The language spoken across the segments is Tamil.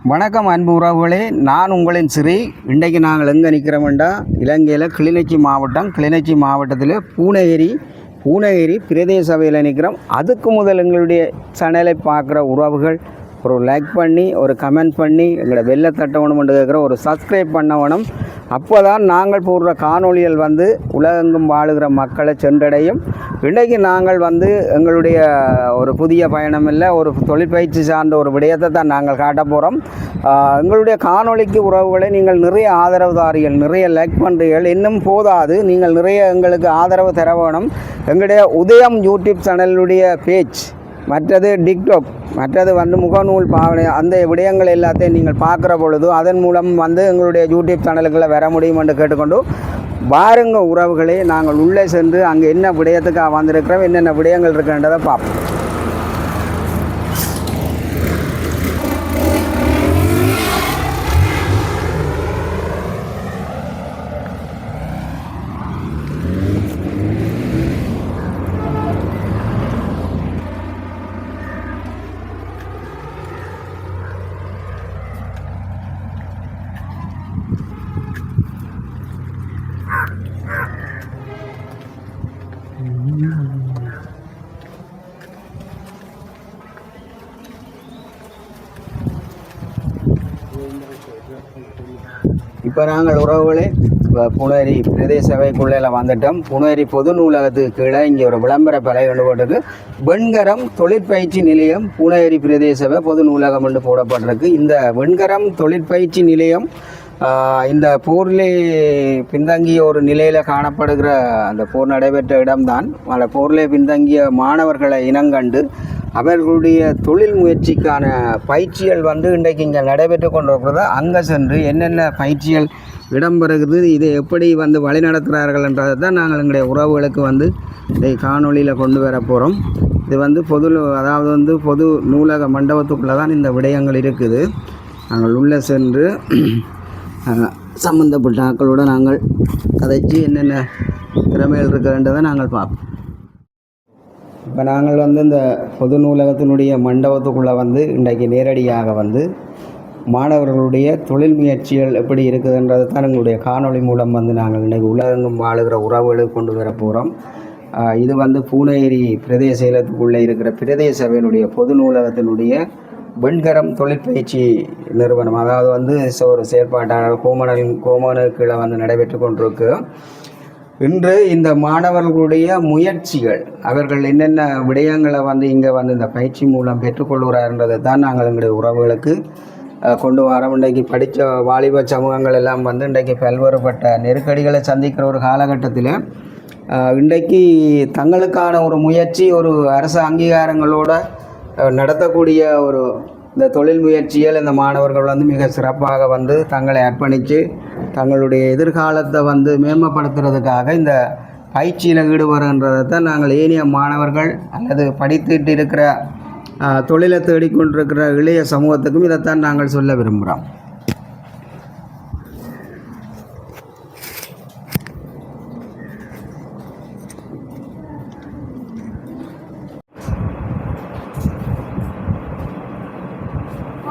வணக்கம் அன்பு உறவுகளே, நான் உங்களின் சிறி. இன்றைக்கு நாங்கள் எங்கே நிற்கிறோம்டா, இலங்கையில் கிளிநொச்சி மாவட்டத்தில் பூனகிரி பிரதேச சபையில் நிற்கிறோம். அதுக்கு முதல் எங்களுடைய சேனலை பார்க்குற உறவுகள் ஒரு லைக் பண்ணி, ஒரு கமெண்ட் பண்ணி, எங்களோட வெள்ளை தட்டவணுமென்று கேட்குற ஒரு சப்ஸ்கிரைப் பண்ணவனும். அப்போ தான் நாங்கள் போடுற காணொலிகள் உலகெங்கும் வாழுகிற மக்களை சென்றடையும். இன்றைக்கு நாங்கள் எங்களுடைய ஒரு புதிய பயணம் இல்லை, ஒரு தொழிற்பயிற்சி சார்ந்த ஒரு விடயத்தை தான் நாங்கள் காட்ட போகிறோம். எங்களுடைய காணொலிக்கு உறவுகளை நீங்கள் நிறைய ஆதரவுதாரிகள், நிறைய லைக் பண்ணுறீர்கள். இன்னும் போதாது, நீங்கள் நிறைய எங்களுக்கு ஆதரவு தர வேணும். எங்களுடைய உதயம் யூடியூப் சேனலுடைய பேஜ், மற்றது டிக்டாக், மற்றது முகநூல் பாவனை, அந்த விடயங்கள் எல்லாத்தையும் நீங்கள் பார்க்குற பொழுது அதன் மூலம் எங்களுடைய யூடியூப் சேனலுக்குள்ளே வர முடியும் என்று கேட்டுக்கொண்டு பாருங்க உறவுகளே, நாங்கள் உள்ளே சென்று அங்கே என்ன விடயத்துக்காக வந்திருக்கிறோம், என்னென்ன விடயங்கள் இருக்குன்றதை பார்ப்போம். இப்போ நாங்கள் உறவுகளே புனேரி பிரதேச சபைக்குள்ளே வந்துட்டோம். புனேரி பொது நூலகத்துக்கு கீழே இங்கே ஒரு விளம்பர பலகை கொண்டு போட்டிருக்கு. வெண்கரம் தொழிற்பயிற்சி நிலையம் புனேரி பிரதேச சபை பொது நூலகம் என்று போடப்பட்டிருக்கு. இந்த வெண்கரம் தொழிற்பயிற்சி நிலையம் இந்த போரிலே பின்தங்கிய ஒரு நிலையில் காணப்படுகிற அந்த போர் நடைபெற்ற இடம்தான். அந்த போரிலே பின்தங்கிய மாணவர்களை இனங்கண்டு அவர்களுடைய தொழில் முயற்சிக்கான பயிற்சிகள் இன்றைக்கு இங்கே நடைபெற்று கொண்டிருக்கிறதா, அங்கே சென்று என்னென்ன பயிற்சிகள் இடம்பெறுகிறது, இதை எப்படி வழி நடத்துகிறார்கள் என்றதை தான் நாங்கள் எங்களுடைய உறவுகளுக்கு இதை காணொலியில் கொண்டு வர போகிறோம். இது பொது நூலக மண்டபத்துக்குள்ளே தான் இந்த விடயங்கள் இருக்குது. நாங்கள் உள்ளே சென்று சம்மந்தப்பட்ட ஆக்களோடு நாங்கள் கதைச்சி என்னென்ன திறமைகள் இருக்கிறன்றதை நாங்கள் பார்ப்போம். இப்போ நாங்கள் இந்த பொது நூலகத்தினுடைய மண்டபத்துக்குள்ளே இன்றைக்கு நேரடியாக மாணவர்களுடைய தொழில் முயற்சிகள் எப்படி இருக்குதுன்றது தான் எங்களுடைய காணொளி மூலம் நாங்கள் இன்றைக்கு உலகெங்கும் வாழுகிற உறவுகளுக்கு கொண்டு வர போகிறோம். இது பூனகிரி பிரதேச செயலகத்துக்குள்ளே இருக்கிற பிரதேச சபையினுடைய பொது நூலகத்தினுடைய வெண்கரம் தொழிற்பயிற்சி நிறுவனம், அதாவது ஒரு செயற்பாட்டாளர் கோமனுக்கு கீழே நடைபெற்று கொண்டிருக்கு. இன்று இந்த மாணவர்களுடைய முயற்சிகள், அவர்கள் என்னென்ன விடயங்களை இங்கே இந்த பயிற்சி மூலம் பெற்றுக்கொள்கிறார்ன்றதை தான் நாங்கள் எங்களுடைய உறவுகளுக்கு கொண்டு வரோம். இன்றைக்கு படித்த வாலிப சமூகங்கள் எல்லாம் இன்றைக்கு பல்வேறுபட்ட நெருக்கடிகளை சந்திக்கிற ஒரு காலகட்டத்தில் இன்றைக்கு தங்களுக்கான ஒரு முயற்சி, ஒரு அரசு அங்கீகாரங்களோடு நடத்தக்கூடிய ஒரு இந்த தொழில் முயற்சிகள் இந்த மாணவர்கள் மிக சிறப்பாக தங்களை அர்ப்பணித்து தங்களுடைய எதிர்காலத்தை மேம்படுத்துறதுக்காக இந்த பயிற்சியில் ஈடுபடுகின்றதை தான் நாங்கள் ஏனைய மாணவர்கள் அல்லது படித்துட்டு இருக்கிற தொழிலை தேடிக்கொண்டிருக்கிற இளைய சமூகத்துக்கும் இதைத்தான் நாங்கள் சொல்ல விரும்புகிறோம்.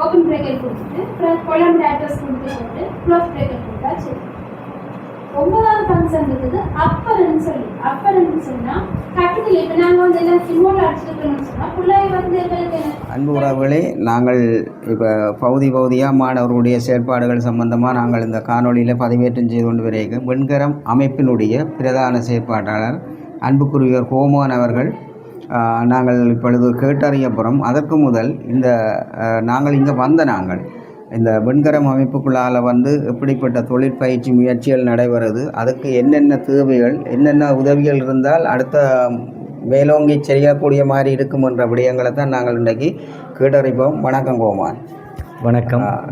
ஓப்பன் பிரேக்கெட் கொடுத்துட்டு கொலம்ட் அட்ரஸ் கொடுத்துட்டு க்ளோஸ் பிரேக்கெட் கொடுத்தா சரி. 9வது ஃபங்க்ஷன் இருக்குது அப்பர்ன்னு சொன்னால் கட்டுதல். இப்போ நாங்கள் எல்லாம் சிம்மோட அடிச்சுருக்கணும்னு சொன்னால் பிள்ளைய எங்களுக்கு அன்பு உறவுகளே, நாங்கள் இப்போ பகுதியாக மாணவர்களுடைய செயற்பாடுகள் சம்பந்தமாக நாங்கள் இந்த காணொலியில் பதிவேற்றம் செய்து கொண்டு வரைக்கும் வெண்கரம் அமைப்பினுடைய பிரதான செயற்பாட்டாளர் அன்புக்குரியவர் கோமோன் அவர்கள் நாங்கள் இப்பொழுது கேட்டறியப்புறம் அதற்கு முதல் நாங்கள் இங்கே நாங்கள் இந்த வெண்கரம் அமைப்புக்குள்ளால் எப்படிப்பட்ட தொழிற்பயிற்சி முயற்சிகள் நடைபெறுது, அதுக்கு என்னென்ன தேவைகள், என்னென்ன உதவிகள் இருந்தால் அடுத்த மேலோங்கி செய்யக்கூடிய மாதிரி இருக்கும் என்ற விடயங்களை தான் நாங்கள் இன்றைக்கு கேட்டறிப்போம். வணக்கம் கோமான்.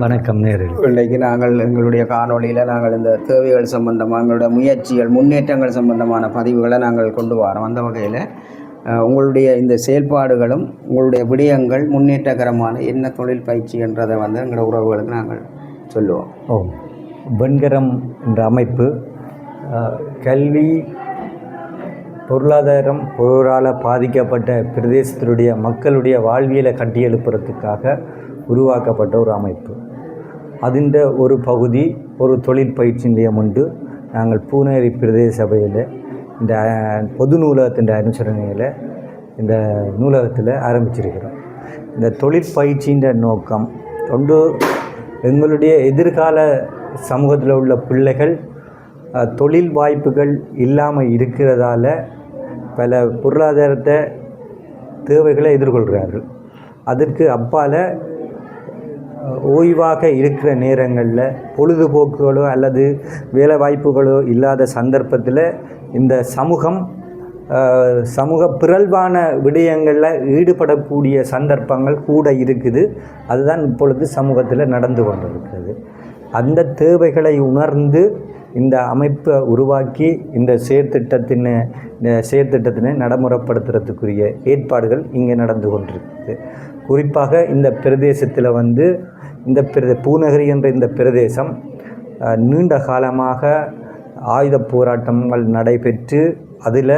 வணக்கம் நேரில். இன்றைக்கு நாங்கள் எங்களுடைய காணொலியில் நாங்கள் இந்த தேவைகள் சம்பந்தமாக எங்களுடைய முயற்சிகள், முன்னேற்றங்கள் சம்பந்தமான பதிவுகளை நாங்கள் கொண்டு வரோம். அந்த வகையில் உங்களுடைய இந்த செயல்பாடுகளும் உங்களுடைய விடயங்கள் முன்னேற்றகரமான என்ன தொழில் பயிற்சி என்றதை எங்களோட உறவுகளுக்கு நாங்கள் சொல்லுவோம். வெண்கரம் என்ற அமைப்பு கல்வி, பொருளாதாரம், போரால் பாதிக்கப்பட்ட பிரதேசத்தினுடைய மக்களுடைய வாழ்வியலை கட்டியெழுப்புறதுக்காக உருவாக்கப்பட்ட ஒரு அமைப்பு. அதிண்ட ஒரு பகுதி ஒரு தொழில் பயிற்சி நிலையம் உண்டு. நாங்கள் பூநகரி பிரதேச சபையில் இந்த பொது நூலகத்தின் அனுசரணையில் இந்த நூலகத்தில் ஆரம்பிச்சிருக்கிறோம். இந்த தொழிற்பயிற்சியின் நோக்கம் ஒன்று, எங்களுடைய எதிர்கால சமூகத்தில் உள்ள பிள்ளைகள் தொழில் வாய்ப்புகள் இல்லாமல் இருக்கிறதால பல பொருளாதாரத்தை தேவைகளை எதிர்கொள்கிறார்கள். அதற்கு அப்பால் ஓய்வாக இருக்கிற நேரங்களில் பொழுதுபோக்குகளோ அல்லது வேலை வாய்ப்புகளோ இல்லாத சந்தர்ப்பத்தில் இந்த சமூக பிறழ்வான விடயங்களில் ஈடுபடக்கூடிய சந்தர்ப்பங்கள் கூட இருக்குது. அதுதான் இப்பொழுது சமூகத்தில் நடந்து கொண்டிருக்கிறது. அந்த தேவைகளை உணர்ந்து இந்த அமைப்பை உருவாக்கி இந்த செயற்திட்டத்தினை நடைமுறைப்படுத்துறதுக்குரிய ஏற்பாடுகள் இங்கே நடந்து கொண்டிருக்குது. குறிப்பாக இந்த பிரதேசத்தில் இந்த பூநகரி என்ற இந்த பிரதேசம் நீண்ட காலமாக ஆயுத போராட்டங்கள் நடைபெற்று அதில்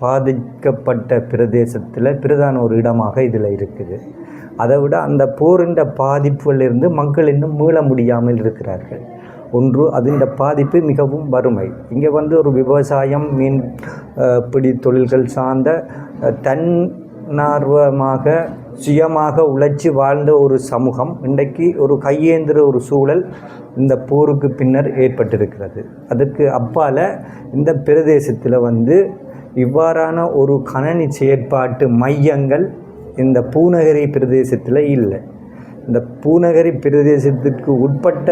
பாதிக்கப்பட்ட பிரதேசத்தில் பிரதான ஒரு இடமாக இதில் இருக்குது. அதை விட அந்த போரின் பாதிப்புகளிலிருந்து மக்கள் இன்னும் மீள முடியாமல் இருக்கிறார்கள். ஒன்று, அதின் பாதிப்பு மிகவும் வறுமை. இங்கே ஒரு விவசாயம், மீன் பிடி தொழில்கள் சார்ந்த தன்னார்வமாக சுயமாக உழைச்சி வாழ்ந்த ஒரு சமூகம் இன்றைக்கு ஒரு கையேந்திர ஒரு சூழல் இந்த போருக்கு பின்னர் ஏற்பட்டிருக்கிறது. அதற்கு அப்பால் இந்த பிரதேசத்தில் இவ்வாறான ஒரு கணனி செயற்பாட்டு மையங்கள் இந்த பூநகரி பிரதேசத்தில் இல்லை. இந்த பூநகரி பிரதேசத்திற்கு உட்பட்ட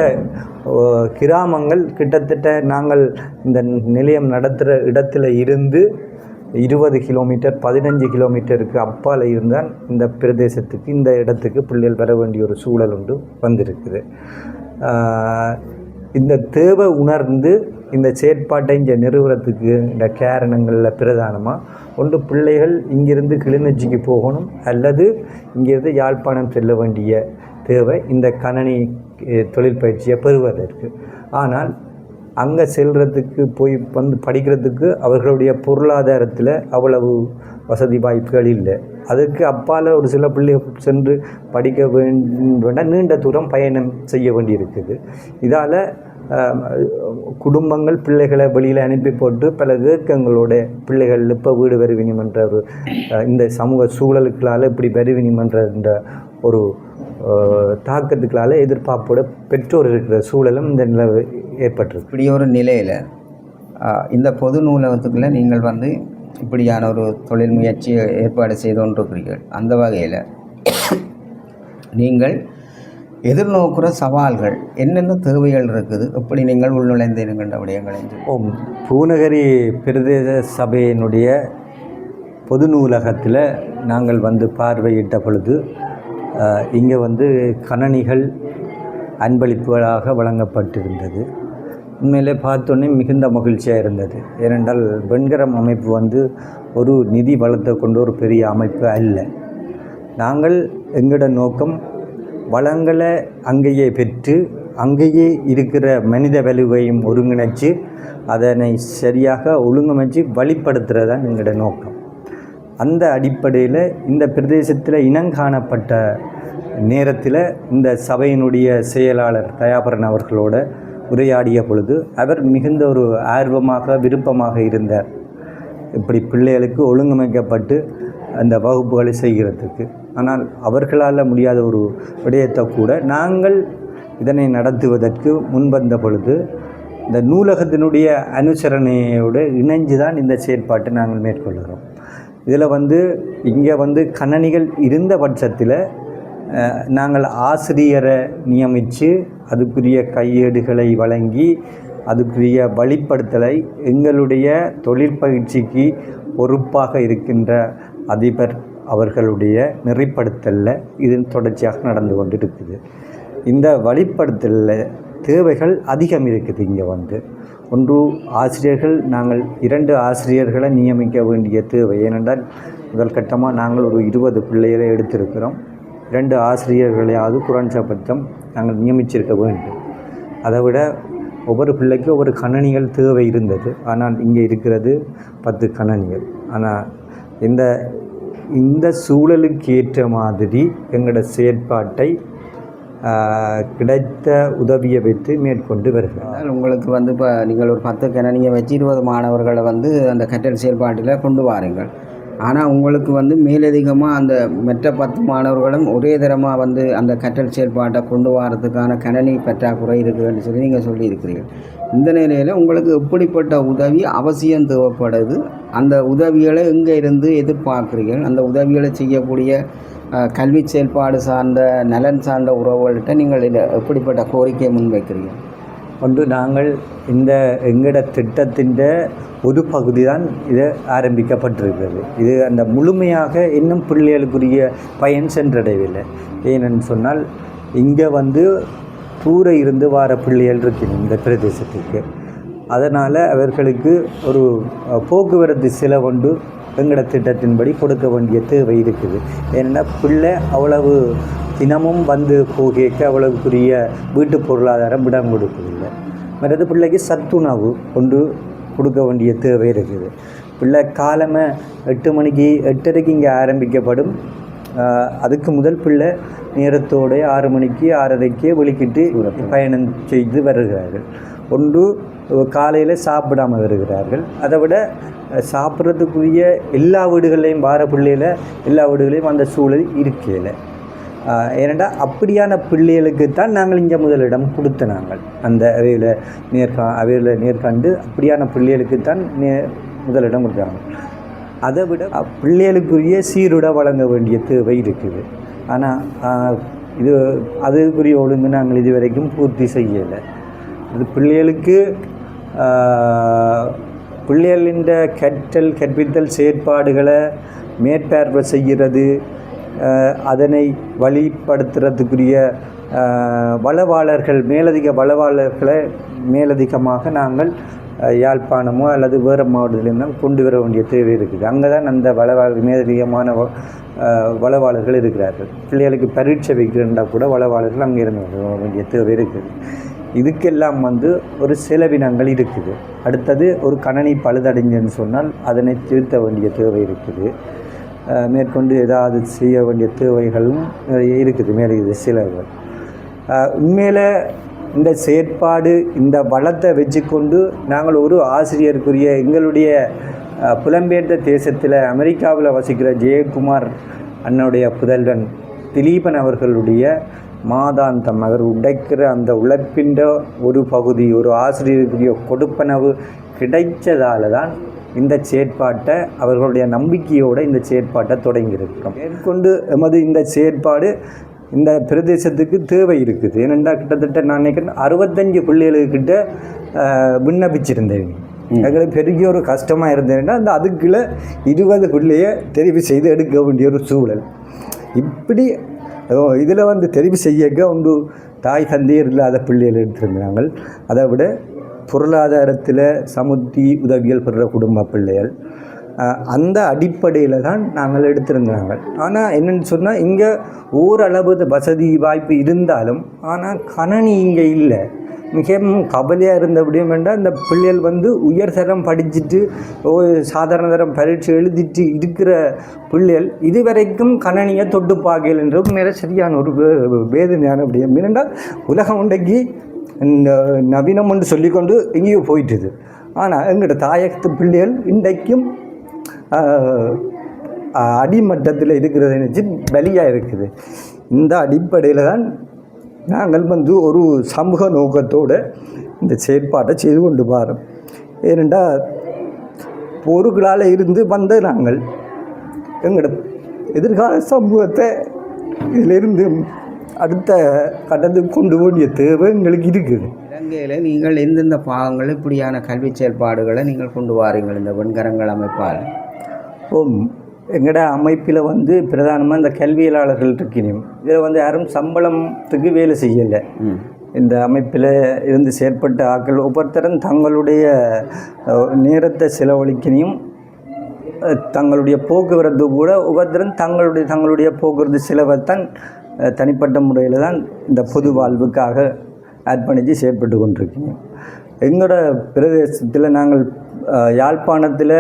கிராமங்கள் கிட்டத்தட்ட நாங்கள் இந்த நிலையம் நடத்துகிற இடத்துல இருந்து 20 கிலோமீட்டர் 15 கிலோமீட்டருக்கு அப்பால் இருந்தால் இந்த பிரதேசத்துக்கு இந்த இடத்துக்கு பிள்ளைகள் வர வேண்டிய ஒரு சூழல் உண்டு வந்திருக்குது. இந்த தேவை உணர்ந்து இந்த செயற்பாட்டை இங்கே நிறுவனத்துக்கு இந்த காரணங்களில் பிரதானமாக ஒன்று, பிள்ளைகள் இங்கிருந்து கிளிநொச்சிக்கு போகணும் அல்லது இங்கிருந்து யாழ்ப்பாணம் செல்ல வேண்டிய தேவை இந்த கணனி தொழிற்பயிற்சியை பெறுவதற்கு. ஆனால் அங்கே செல்கிறதுக்கு போய் படிக்கிறதுக்கு அவர்களுடைய பொருளாதாரத்தில் அவ்வளவு வசதி வாய்ப்புகள் இல்லை. அதுக்கு அப்பால் ஒரு சில பிள்ளைகள் சென்று படிக்க வேண்டாம், நீண்ட தூரம் பயணம் செய்ய வேண்டியிருக்குது. இதால் குடும்பங்கள் பிள்ளைகளை வெளியில் அனுப்பி போட்டு பல ஏக்கங்களோட பிள்ளைகள் இப்போ வீடு வருவினிமன்ற ஒரு இந்த சமூக சூழலுக்களால் இப்படி வருவினிமன்ற ஒரு தாக்கத்துக்களால் எதிர்பார்ப்போட பெற்றோர் இருக்கிற சூழலும் இந்த நிலவு ஏற்பட்டிருக்கு. இப்படி ஒரு நிலையில் இந்த பொது நூலகத்துக்குள்ளே நீங்கள் இப்படியான ஒரு தொழில் முயற்சி ஏற்பாடு செய்து கொண்டிருக்கிறீர்கள். அந்த வகையில் நீங்கள் எதிர்நோக்குற சவால்கள் என்னென்ன தேவைகள் இருக்குது, எப்படி நீங்கள் உள்நுழைந்திருக்கின்ற விடயங்களை? பூநகரி பிரதேச சபையினுடைய பொது நூலகத்தில் நாங்கள் பார்வையிட்ட பொழுது இங்கே கணனிகள் அன்பளிப்புகளாக வழங்கப்பட்டிருந்தது. உண்மையிலே பார்த்தோன்னே மிகுந்த மகிழ்ச்சியாக இருந்தது. ஏனென்றால் வெண்கரம் அமைப்பு ஒரு நிதி வளத்தை கொண்டு ஒரு பெரிய அமைப்பு அல்ல. நாங்கள் எங்களோட நோக்கம் வளங்களை அங்கேயே பெற்று அங்கேயே இருக்கிற மனித வலுவையும் ஒருங்கிணைச்சு அதனை சரியாக ஒழுங்கமைச்சு வழிப்படுத்துகிறது தான் எங்களோட நோக்கம். அந்த அடிப்படையில் இந்த பிரதேசத்தில் இனங்காணப்பட்ட நேரத்தில் இந்த சபையினுடைய செயலாளர் தயாபரன் அவர்களோட உரையாடிய பொழுது அவர் மிகுந்த ஒரு ஆர்வமாக விருப்பமாக இருந்தார். இப்படி பிள்ளைகளுக்கு ஒழுங்கமைக்கப்பட்டு அந்த வகுப்புகளை செய்கிறதுக்கு. ஆனால் அவர்களால் முடியாத ஒரு விடயத்தை கூட நாங்கள் இதனை நடத்துவதற்கு முன்வந்த பொழுது இந்த நூலகத்தினுடைய அனுசரணையோடு இணைஞ்சு தான் இந்த செயற்பாட்டை நாங்கள் மேற்கொள்கிறோம். இதில் இங்கே கணனிகள் இருந்த பட்சத்தில் நாங்கள் ஆசிரியரை நியமித்து அதுக்குரிய கையேடுகளை வழங்கி அதுக்குரிய வழிப்படுத்தலை எங்களுடைய தொழிற்பயிற்சிக்கு பொறுப்பாக இருக்கின்ற அதிபர் அவர்களுடைய நெறிப்படுத்தலில் இது தொடர்ச்சியாக நடந்து கொண்டு இருக்குது. இந்த வழிப்படுத்தலில் தேவைகள் அதிகம் இருக்குது. இங்கே ஒன்று, ஆசிரியர்கள் நாங்கள் 2 ஆசிரியர்களை நியமிக்க வேண்டிய தேவை. ஏனென்றால் முதல் கட்டமாக நாங்கள் ஒரு 20 பிள்ளைகளை எடுத்திருக்கிறோம். 2 ஆசிரியர்களையாவது குறைஞ்சபட்சம் நாங்கள் நியமிச்சிருக்க வேண்டும். அதை விட ஒவ்வொரு பிள்ளைக்கும் ஒவ்வொரு கணனிகள் தேவை இருந்தது. ஆனால் இங்கே இருக்கிறது 10 கணனிகள். ஆனால் இந்த சூழலுக்கு ஏற்ற மாதிரி எங்களோட செயற்பாட்டை கிடைத்த உதவியை வைத்து மேற்கொண்டு வருகிறார். உங்களுக்கு வந்து இப்போ நீங்கள் ஒரு 10 கணனியை வச்சு 20 மாணவர்களை வந்து அந்த கற்றல் செயல்பாட்டில் கொண்டு வாருங்கள். ஆனால் உங்களுக்கு வந்து மேலதிகமாக அந்த மற்ற 10 மாணவர்களும் ஒரே தரமாக வந்து அந்த கற்றல் செயல்பாட்டை கொண்டு வரதுக்கான கணனி பற்றாக்குறை இருக்குதுன்னு சொல்லி நீங்கள் சொல்லியிருக்கிறீர்கள். இந்த நிலையில் உங்களுக்கு எப்படிப்பட்ட உதவி அவசியம் தேவைப்படுது? அந்த உதவிகளை எங்கே இருந்து எதிர்பார்க்குறீர்கள்? அந்த உதவிகளை செய்யக்கூடிய கல்வி செயல்பாடு சார்ந்த நலன் சார்ந்த உறவுகள்கிட்ட நீங்கள் இதை எப்படிப்பட்ட கோரிக்கையை முன்வைக்கிறீர்கள்? ஒன்று, நாங்கள் இந்த எங்கட திட்டத்தின் ஒரு பகுதி தான் இது ஆரம்பிக்கப்பட்டிருக்கிறது. இது அந்த முழுமையாக இன்னும் பிள்ளைகளுக்குரிய பயன் சென்றடையவில்லை. ஏனென்று சொன்னால் இங்கே வந்து தூர இருந்து வார பிள்ளைகள் இருக்கணும் இந்த பிரதேசத்துக்கு. அதனால் அவர்களுக்கு ஒரு போக்குவரத்து செலவொன்று எங்கட திட்டத்தின்படி கொடுக்க வேண்டிய தேவை இருக்குது. ஏன்னா பிள்ளை அவ்வளவு தினமும் வந்து போகைக்கு அவ்வளவுக்குரிய வீட்டு பொருளாதாரம் இடம் கொடுக்கவில்லை. மற்றது பிள்ளைக்கு சத்துணவு கொண்டு கொடுக்க வேண்டிய தேவை இருக்குது. பிள்ளை காலமே 8 மணிக்கு 8:30 இங்கே ஆரம்பிக்கப்படும். அதுக்கு முதல் பிள்ளை நேரத்தோடு 6 மணிக்கு 6:30 வெளிக்கிட்டு பயணம் செய்து வருகிறார்கள். ஒன்று காலையில் சாப்பிடாமல் வருகிறார்கள். அதை விட சாப்பிட்றதுக்குரிய எல்லா வீடுகளையும் வார பிள்ளையில் எல்லா வீடுகளையும் அந்த சூழல் இருக்கையில். ஏனெண்டா அப்படியான பிள்ளைகளுக்கு தான் நாங்கள் இங்கே முதலிடம் கொடுத்த நாங்கள் அந்த அவையில் நேர்காண்டு அப்படியான பிள்ளைகளுக்கு தான் முதலிடம் கொடுத்தாங்க. அதை விட பிள்ளைகளுக்குரிய சீருட வழங்க வேண்டிய தேவை இருக்குது. ஆனால் அதுக்குரிய ஒழுங்கு நாங்கள் இதுவரைக்கும் பூர்த்தி செய்யலை. அது பிள்ளைகளின் கற்பித்தல் செயற்பாடுகளை மேற்பார்வை செய்கிறது, அதனை வழிப்படுத்துறதுக்குரிய வளவாளர்கள் மேலதிக வளவாளர்களை மேலதிகமாக நாங்கள் யாழ்ப்பாணமோ அல்லது வேறு மாவட்டத்திலிருந்தும் கொண்டு வர வேண்டிய தேவை இருக்குது. அங்கே தான் அந்த மேலதிகமான வளவாளர்கள் இருக்கிறார்கள். பிள்ளைகளுக்கு பரீட்சை வைக்கிறா கூட வளவாளர்கள் அங்கே இருந்து வர வேண்டிய தேவை இருக்குது. இதுக்கெல்லாம் வந்து ஒரு செலவினங்கள் இருக்குது. அடுத்தது ஒரு கணனி பழுதடைஞ்சுன்னு சொன்னால் அதனை திருத்த வேண்டிய தேவை இருக்குது. மேற்கொண்டு ஏதாவது செய்ய வேண்டிய தேவைகளும் இருக்குது. மேலே இது செலவுகள். உண்மையில் இந்த செயற்பாடு இந்த வளத்தை வச்சுக்கொண்டு நாங்கள் ஒரு ஆசிரியருக்குரிய எங்களுடைய புலம்பெயர்ந்த தேசத்தில் அமெரிக்காவில் வசிக்கிற ஜெயக்குமார் அண்ணனுடைய புதல்வன் திலீபன் அவர்களுடைய மாதாந்தம் அவர் உடைக்கிற அந்த உழைப்பின் ஒரு பகுதி ஒரு ஆசிரியருக்குரிய கொடுப்பனவு கிடைச்சதால தான் இந்த செயற்பாட்டை அவர்களுடைய நம்பிக்கையோடு இந்த செயற்பாட்டை தொடங்கியிருக்கிறோம். மேற்கொண்டு எமது இந்த செயற்பாடு இந்த பிரதேசத்துக்கு தேவை இருக்குது. ஏனென்றால் கிட்டத்தட்ட நான் நினைக்கிறேன் 65 பிள்ளைகளுக்கிட்ட விண்ணப்பிச்சிருந்தேன். எங்களுக்கு பெரிய ஒரு கஷ்டமாக இருந்ததுன்னா அந்த அதுக்குள்ளே 20 பிள்ளையை தெரிவு செய்து எடுக்க வேண்டிய ஒரு சூழல். இப்படி இதில் வந்து தெரிவு செய்யக்க ஒன்று தாய் தந்தையர் இல்லாத பிள்ளைகள் எடுத்திருந்தாங்க. அதை விட பொருளாதாரத்தில் சமுத்தி உதவிகள் பெறுற குடும்ப பிள்ளைகள் அந்த அடிப்படையில் தான் நாங்கள் எடுத்திருந்தாங்க. ஆனால் என்னென்னு சொன்னால் இங்கே ஓரளவு வசதி வாய்ப்பு இருந்தாலும் ஆனால் கணனி இங்கே இல்லை. மிகவும் கவலையாக இருந்தபடியும் வேண்டாம். இந்த பிள்ளைகள் வந்து உயர்தரம் படிச்சுட்டு சாதாரண தரம் பரீட்சை எழுதிட்டு இருக்கிற பிள்ளைகள் இதுவரைக்கும் கணனியை தொட்டு பார்க்கல என்ற மேலே சரியான ஒரு வேதனையான அப்படியே. ஏனென்றால் உலகம் உண்டைக்கு நவீனம் என்று சொல்லிக்கொண்டு எங்கேயோ போயிட்டுது. ஆனால் எங்களோட தாயகத்து பிள்ளைகள் இன்றைக்கும் அடிமட்டத்தில் இருக்கிறத நினச்சி பலியாக இருக்குது. இந்த அடிப்படையில் தான் நாங்கள் வந்து ஒரு சமூக நோக்கத்தோடு இந்த செயற்பாட்டை செய்து கொண்டு போகிறோம். ஏனென்றால் பொருட்களால் இருந்து வந்த நாங்கள் எங்களோட எதிர்கால சமூகத்தை இதிலிருந்து அடுத்த கட்டத்துக்கு கொண்டு வேண்டிய தேவை எங்களுக்கு இருக்குது. இலங்கையில் நீங்கள் எந்தெந்த பாகங்கள் இப்படியான கல்வி செயல்பாடுகளை நீங்கள் கொண்டு வாரீங்கள் இந்த வெண்கரங்கள் அமைப்பால்? எங்களோட அமைப்பில் வந்து பிரதானமாக இந்த கல்வியலாளர்கள் இருக்கணும். இதில் வந்து யாரும் சம்பளத்துக்கு வேலை செய்யலை. இந்த அமைப்பில் இருந்து செயற்பட்ட ஆக்கள் ஒவ்வொருத்தரும் தங்களுடைய நேரத்தை செலவழிக்கணும். தங்களுடைய போக்குவரத்து கூட ஒவ்வொருத்தரும் தங்களுடைய போக்குவரத்து செலவைத்தான் தனிப்பட்ட முறையில் தான் இந்த பொது வாழ்வுக்காக அர்ப்பணித்து செயற்பட்டு கொண்டிருக்கணும். எங்களோட பிரதேசத்தில் நாங்கள் யாழ்ப்பாணத்தில்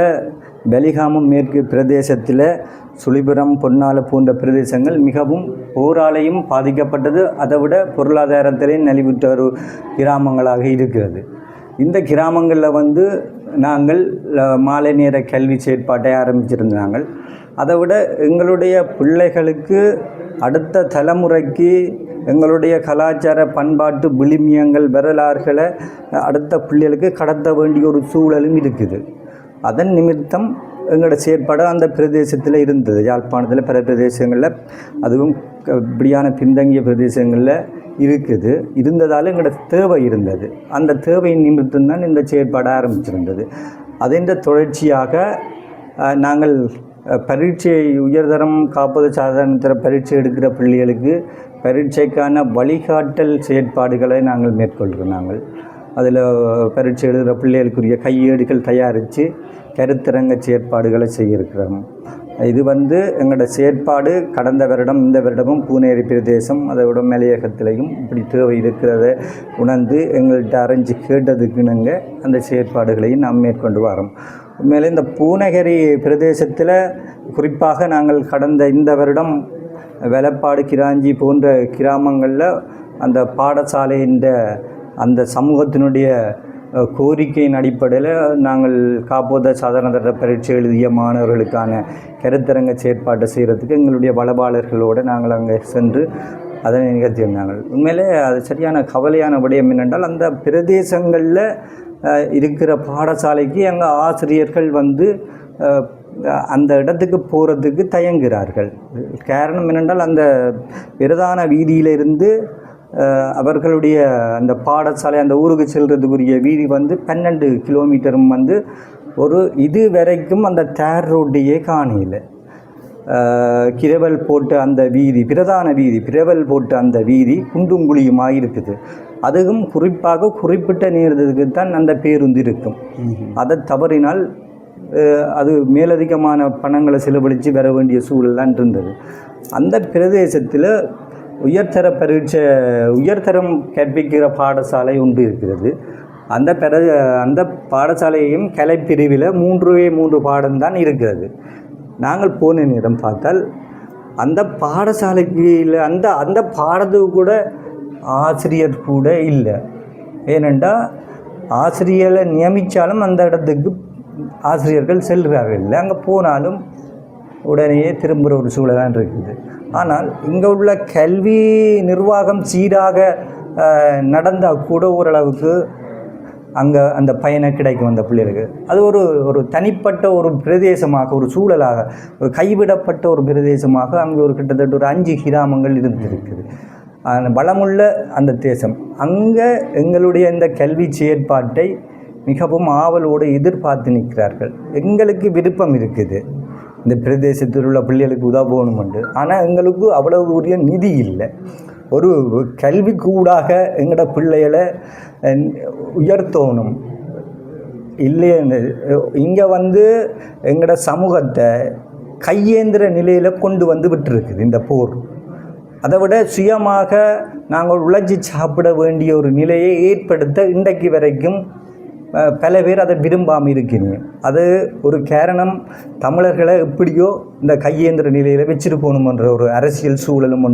பெலிகாமம் மேற்கு பிரதேசத்தில் சுழிபுரம் பொன்னாலை போன்ற பிரதேசங்கள் மிகவும் போராலையும் பாதிக்கப்பட்டது. அதை விட பொருளாதாரத்திலே நலிவுற்ற ஒரு கிராமங்களாக இருக்கிறது. இந்த கிராமங்களில் நாங்கள் மாலை நேர கல்வி செயற்பாட்டை ஆரம்பிச்சிருந்தாங்க. அதை விட எங்களுடைய பிள்ளைகளுக்கு அடுத்த தலைமுறைக்கு எங்களுடைய கலாச்சார பண்பாட்டு விழுமியங்கள் வரலாறுகளை அடுத்த பிள்ளைகளுக்கு கடத்த வேண்டிய ஒரு சூழலும் இருக்குது. அதன் நிமித்தம் எங்களோட செயற்பாடு அந்த பிரதேசத்தில் இருந்தது. யாழ்ப்பாணத்தில் பிற பிரதேசங்களில், அதுவும் இப்படியான பின்தங்கிய பிரதேசங்களில் இருந்ததால் எங்களோட தேவை இருந்தது. அந்த தேவையின் நிமித்தம்தான் இந்த செயற்பாடு ஆரம்பிச்சிருந்தது. அதன் தொடர்ச்சியாக நாங்கள் பரீட்சை உயர்தரம் காப்பது சாதாரண பரீட்சை எடுக்கிற பிள்ளைகளுக்கு பரீட்சைக்கான வழிகாட்டல் செயற்பாடுகளை நாங்கள் மேற்கொள்கிறோம். அதில் பரீட்சை எழுதுகிற பிள்ளைகளுக்குரிய கையேடுகள் தயாரித்து கருத்தரங்க செயற்பாடுகளை செய்யிருக்கிறோம். இது எங்களோட செயற்பாடு கடந்த வருடம் இந்த வருடமும் பூனேரி பிரதேசம் அதை விட மலையகத்திலையும் இப்படி தேவை இருக்கிறத உணர்ந்து எங்கள்கிட்ட அரைஞ்சு கேட்டதுக்கு நாங்கள் அந்த செயற்பாடுகளையும் நாம் மேற்கொண்டு வரோம். உண்மையிலே இந்த பூநகரி பிரதேசத்தில் குறிப்பாக நாங்கள் கடந்த இந்த வருடம் வெலப்பாடு கிராஞ்சி போன்ற கிராமங்களில் அந்த பாடசாலையின் அந்த சமூகத்தினுடைய கோரிக்கையின் அடிப்படையில் நாங்கள் காப்போத சாதாரண பரீட்சை எழுதிய மாணவர்களுக்கான கருத்தரங்க செயற்பாட்டை செய்கிறதுக்கு எங்களுடைய வளபாளர்களோடு நாங்கள் அங்கே சென்று அதனை நிகழ்த்தியிருந்தாங்க. உண்மையிலே அது சரியான கவலையான விடயம் என்னென்றால், அந்த பிரதேசங்களில் இருக்கிற பாடசாலைக்கு எங்கள் ஆசிரியர்கள் அந்த இடத்துக்கு போகிறதுக்கு தயங்குகிறார்கள். காரணம் என்னென்றால், அந்த பிரதான வீதியிலிருந்து அவர்களுடைய அந்த பாடசாலை அந்த ஊருக்கு செல்றதுக்குரிய வீதி 12 கிலோமீட்டரும் ஒரு இது வரைக்கும் அந்த தார் ரோட்டையே காணல. கிரவல் போட்ட அந்த வீதி, பிரதான வீதி கிரவல் போட்ட அந்த வீதி குண்டும் குழியுமாக இருக்குது. அதுவும் குறிப்பாக குறிப்பிட்ட நேரத்துக்கு தான் அந்த பேருந்து இருக்கும். அதை தவறினால் அது மேலதிகமான பணங்களை செலவழித்து வர வேண்டிய சூழல்லாம் இருந்தது. அந்த பிரதேசத்தில் உயர்தரம் கற்பிக்கிற பாடசாலை ஒன்று இருக்கிறது. அந்த பாடசாலையும் கலைப்பிரிவில் 3 பாடம்தான் இருக்கிறது. நாங்கள் போன நேரம் பார்த்தால் அந்த பாடசாலைக்கு அந்த பாடத்துக்கு கூட ஆசிரியர் கூட இல்லை. ஏனென்றால் ஆசிரியரை நியமித்தாலும் அந்த இடத்துக்கு ஆசிரியர்கள் செல்கிறார்கள் இல்லை. அங்கே போனாலும் உடனேயே திரும்புகிற ஒரு சூழலாக இருக்குது. ஆனால் இங்கே உள்ள கல்வி நிர்வாகம் சீராக நடந்தால் கூட ஓரளவுக்கு அங்கே அந்த பயனை கிடைக்கும் அந்த பிள்ளைகளுக்கு. அது ஒரு தனிப்பட்ட ஒரு பிரதேசமாக, ஒரு சூழலாக, ஒரு கைவிடப்பட்ட ஒரு பிரதேசமாக அங்கே கிட்டத்தட்ட ஒரு 5 கிராமங்கள் இருந்திருக்குது. வளமுள்ள அந்த தேசம். அங்கே எங்களுடைய இந்த கல்வி செயற்பாட்டை மிகவும் ஆவலோடு எதிர்பார்த்து நிற்கிறார்கள். எங்களுக்கு விருப்பம் இருக்குது இந்த பிரதேசத்தில் உள்ள பிள்ளைகளுக்கு உதவணுமெண்டு. ஆனால் எங்களுக்கு அவ்வளவு உரிய நிதி இல்லை. ஒரு கல்விக்கு ஊடாக எங்களோட பிள்ளைகளை உயர்த்தணும் இல்லைன்னு இங்கே எங்களோட சமூகத்தை கையேந்திர நிலையில் கொண்டு விட்டுருக்குது இந்த போர். அதை விட சுயமாக நாங்கள் உழைச்சி சாப்பிட வேண்டிய ஒரு நிலையை ஏற்படுத்த இன்றைக்கு வரைக்கும் பல பேர் அதை விரும்பாமல் இருக்கிறீங்க. அது ஒரு காரணம், தமிழர்களை எப்படியோ இந்த கையேந்திர நிலையில் வச்சிருக்கணுமென்ற ஒரு அரசியல் சூழலும்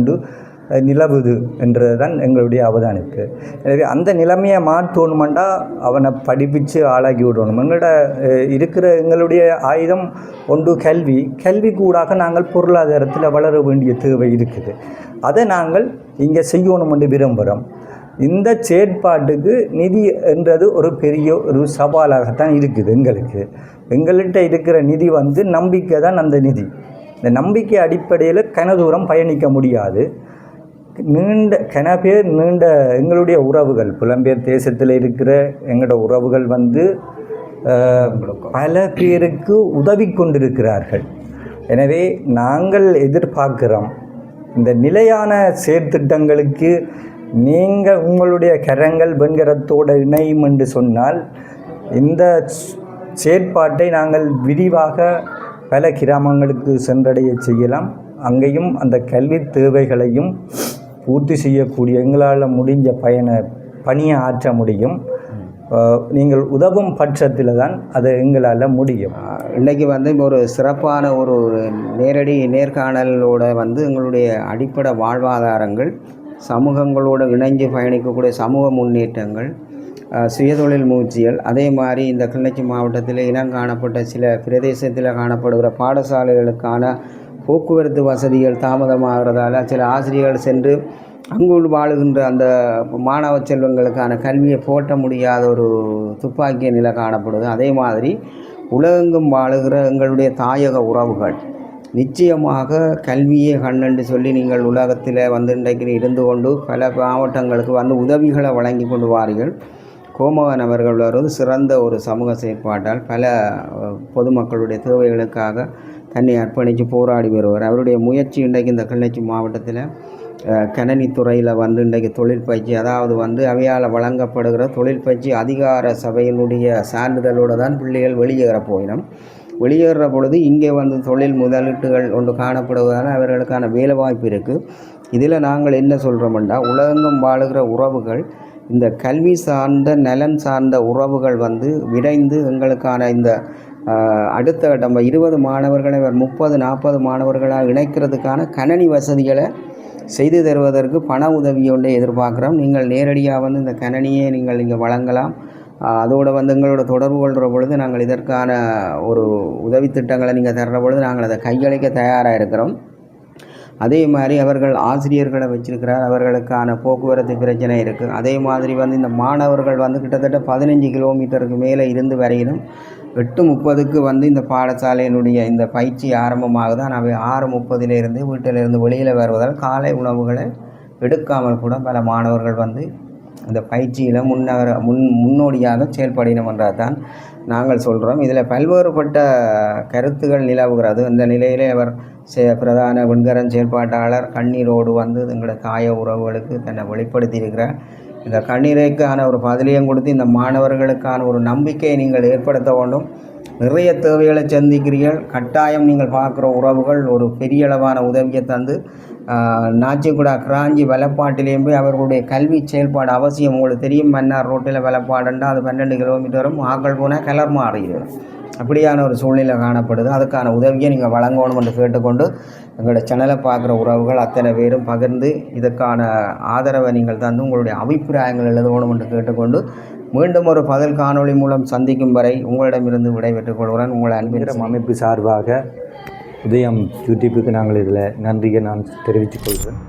நிலவுது என்றது தான் எங்களுடைய அவதானிப்பு. எனவே அந்த நிலைமையை மாற்றணுமெண்டா அவனை படிப்பித்து ஆளாக்கி விடணும். எங்களுடைய ஆயுதம் ஒன்று கல்வி கூடாக நாங்கள் பொருளாதாரத்தில் வளர வேண்டிய தேவை இருக்குது. அதை நாங்கள் இங்கே செய்யணும் என்று விரும்புகிறோம். இந்த செயற்பாட்டுக்கு நிதி என்றது ஒரு பெரிய ஒரு சவாலாகத்தான் இருக்குது. எங்கள்கிட்ட இருக்கிற நிதி நம்பிக்கை தான் அந்த நிதி. இந்த நம்பிக்கை அடிப்படையில் கனதூரம் பயணிக்க முடியாது. நீண்ட எங்களுடைய உறவுகள், புலம்பெயர் தேசத்தில் இருக்கிற எங்களோட உறவுகள் பல பேருக்கு உதவி கொண்டிருக்கிறார்கள். எனவே நாங்கள் எதிர்பார்க்கிறோம், இந்த நிலையான செயற்திட்டங்களுக்கு நீங்கள் உங்களுடைய கரங்கள் வெண்கரத்தோடு இணையும் என்று சொன்னால் இந்த செயற்பாட்டை நாங்கள் விரிவாக பல கிராமங்களுக்கு சென்றடைய செய்யலாம். அங்கேயும் அந்த கல்வி தேவைகளையும் பூர்த்தி செய்யக்கூடிய எங்களால் முடிஞ்ச பணியை ஆற்ற முடியும். நீங்கள் உதவும் பட்சத்தில் தான் அது எங்களால் முடியும். இன்றைக்கி வந்து ஒரு சிறப்பான ஒரு நேரடி நேர்காணலோட வந்து எங்களுடைய அடிப்படை வாழ்வாதாரங்கள், சமூகங்களோடு இணைஞ்சு பயணிக்கக்கூடிய சமூக முன்னேற்றங்கள், சுயதொழில் முயற்சிகள், அதே மாதிரி இந்த கிளிநொச்சி மாவட்டத்தில் இனம் காணப்பட்ட சில பிரதேசத்தில் காணப்படுகிற பாடசாலைகளுக்கான போக்குவரத்து வசதிகள் தாமதமாகிறதால சில ஆசிரியர்கள் சென்று அங்குள் வாழுகின்ற அந்த மாணவ செல்வங்களுக்கான கல்வியை போட்ட முடியாத ஒரு துப்பாக்கிய நிலை காணப்படுது. அதே மாதிரி உலகெங்கும் வாழுகிற எங்களுடைய தாயக உறவுகள் நிச்சயமாக கல்வியே கண்ணென்று சொல்லி நீங்கள் உலகத்தில் வந்து இன்றைக்கு இருந்து கொண்டு பல மாவட்டங்களுக்கு வந்து உதவிகளை வழங்கி கொண்டு வாரீர்கள். கோமகன் அவர்கள் வருவது சிறந்த ஒரு சமூக செயற்பாட்டால் பல பொதுமக்களுடைய தேவைகளுக்காக தன்னை அர்ப்பணித்து போராடி வருவார். அவருடைய முயற்சி இன்றைக்கு இந்த கிளிநொச்சி மாவட்டத்தில் கணனித்துறையில் வந்து இன்றைக்கு தொழில் பயிற்சி, அதாவது வந்து அவையால் வழங்கப்படுகிற தொழில் பயிற்சி அதிகார சபையினுடைய சான்றிதழோடு தான் பிள்ளைகள் வெளியேற போயிடும். வெளியேற பொழுது இங்கே வந்து தொழில் முதலீட்டுகள் ஒன்று காணப்படுவதால் அவர்களுக்கான வேலை வாய்ப்பு இருக்குது. இதில் நாங்கள் என்ன சொல்கிறோம்னா, உலகெங்கும் வாழுகிற உறவுகள் இந்த கல்வி சார்ந்த நலன் சார்ந்த உறவுகள் வந்து விரைந்து எங்களுக்கான இந்த அடுத்த நம்ம 20 மாணவர்களை 30-40 மாணவர்களாக இணைக்கிறதுக்கான கணனி வசதிகளை செய்து தருவதற்கு பண உதவி ஒன்றை எதிர்பார்க்குறோம். நீங்கள் நேரடியாக வந்து இந்த கணனியை நீங்கள் இங்கே வழங்கலாம். அதோடு வந்து எங்களோட தொடர்பு கொள்கிற பொழுது நாங்கள் இதற்கான ஒரு உதவி திட்டங்களை நீங்கள் தர்ற பொழுது நாங்கள் அதை கையளிக்க தயாராக இருக்கிறோம். அதே மாதிரி அவர்கள் ஆசிரியர்களை வச்சிருக்கிறார், அவர்களுக்கான போக்குவரத்து பிரச்சனை இருக்குது. அதே மாதிரி வந்து இந்த மாணவர்கள் வந்து கிட்டத்தட்ட 15 கிலோமீட்டருக்கு மேலே இருந்து வரையிலும் 8:30க்கு வந்து இந்த பாடசாலையினுடைய இந்த பயிற்சி ஆரம்பமாகுது. அவை 6:30 வீட்டிலிருந்து வெளியில் வருவதால் காலை உணவுகளை எடுக்காமல் கூட பல மாணவர்கள் வந்து இந்த பயிற்சியில் முன்னோடியாக செயல்படினோம் என்றால் நாங்கள் சொல்கிறோம். இதில் பல்வேறுபட்ட கருத்துகள் நிலவுகிறது. இந்த நிலையிலே அவர் பிரதான விண்கரன் செயல்பாட்டாளர் கண்ணீரோடு வந்து எங்களுடைய தாய உறவுகளுக்கு தன்னை வெளிப்படுத்தியிருக்கிறார். இந்த கண்ணீரைக்கான ஒரு பதிலையும் கொடுத்து இந்த மாணவர்களுக்கான ஒரு நம்பிக்கையை நீங்கள் ஏற்படுத்த வேண்டும். நிறைய தேவைகளை சந்திக்கிறீர்கள். கட்டாயம் நீங்கள் பார்க்குற உறவுகள் ஒரு பெரிய அளவான உதவியை தந்து நாச்சிக்குடா கிராஞ்சி வெள்ளப்பாட்டிலேயும் போய் அவர்களுடைய கல்வி செயல்பாடு அவசியம். உங்களுக்கு தெரியும், மன்னார் ரோட்டில் வெள்ளப்பாடுண்டா அது 12 கிலோமீட்டரும் ஆக்கள் போனால் கிளர் மாறுகிறது. அப்படியான ஒரு சூழ்நிலை காணப்படுது. அதுக்கான உதவியை நீங்கள் வழங்கணும் என்று கேட்டுக்கொண்டு எங்களோட சேனலை பார்க்குற உறவுகள் அத்தனை பேரும் பகிர்ந்து இதற்கான ஆதரவை நீங்கள் தந்து உங்களுடைய அபிப்பிராயங்கள் எழுதணும் என்று கேட்டுக்கொண்டு மீண்டும் ஒரு பதில் காணொளி மூலம் சந்திக்கும் வரை உங்களிடமிருந்து விடைபெற்றுக் கொள்கிறேன். உங்கள் அன்பின் அமைப்பு சார்பாக உதயம் யூடியூப்புக்கு நாங்கள் இதில் நன்றியை நான் தெரிவித்துக் கொள்கிறேன்.